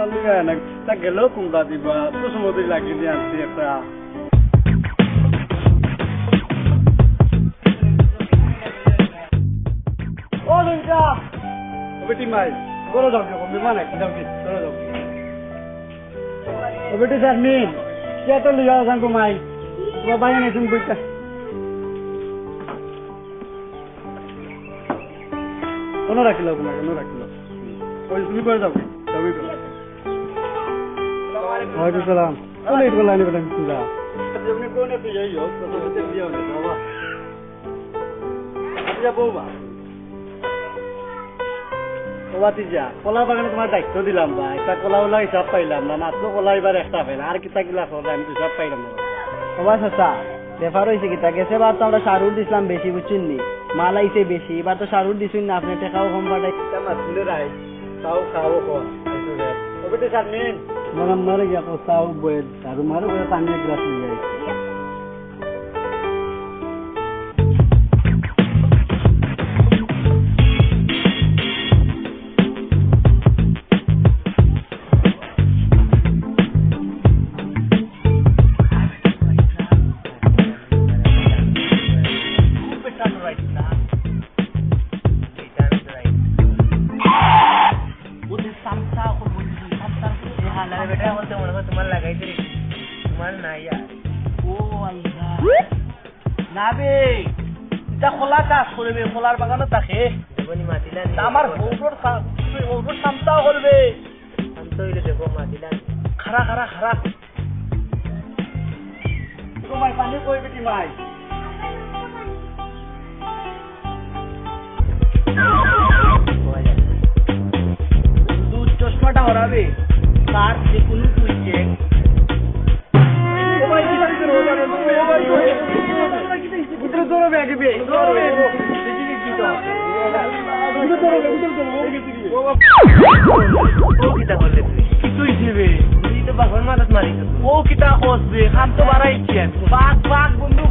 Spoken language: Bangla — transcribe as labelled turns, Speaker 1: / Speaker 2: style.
Speaker 1: না তা গেলেও কোনটা দিবা তো সমুদ্রে লাগিয়ে দিয়ে আনছি একটা ও লঙ্কা বেটি মাই বড় যাও বিমান একটা যাও কি বড় যাও ও বেটি স্যার মিন কে তো লিয়া যান ঘুমাই ও বাইরে নেছেন বইটা কোনো রাখিল কোনো রাখিল ওই তুমি করে যাও যাবি তো ওয়ালাইকুম সালাম কোনে ইট গলানি বেটা তুই আপনি কোনে তুই যাই হোক তো তো দিয়া হবে বাবা আচ্ছা বউবা ওয়াতিজা কলা বাগানে তোমার দায়িত্ব দিলাম ভাই তা কলা ওলা হিসাব পাইলাম না মাত্র কলা এবার একটা পেলাম আর কিতা গিলা করলে আমি তো হিসাব পাইলাম না
Speaker 2: বাবা চাচা ব্যাপার হয়েছে কি তা গেছে বার তো আমরা সারুর দিছিলাম বেশি বুঝছেন নি মাল আইছে বেশি এবার তো সারুর দিছুন না আপনি টাকাও কম পাঠাই
Speaker 1: মাছলে রাই তাও খাও কম ওবেটে সামনেন
Speaker 2: মানে মরে গিয়া তো তাও বয়ে আর মারো বয়ে পানি গ্লাস নিয়ে যাই খোলার বাগানে থাকে আমার সামটাও করবে খারা খারা খারাপ তোমায় পানি কই বেটি মাই দুধ চশমাটা হরাবে তার যে কোনো তুইছে ও কিতা খসবে খাম তো বাড়াইছেন বাঘ বাঘ বন্ধু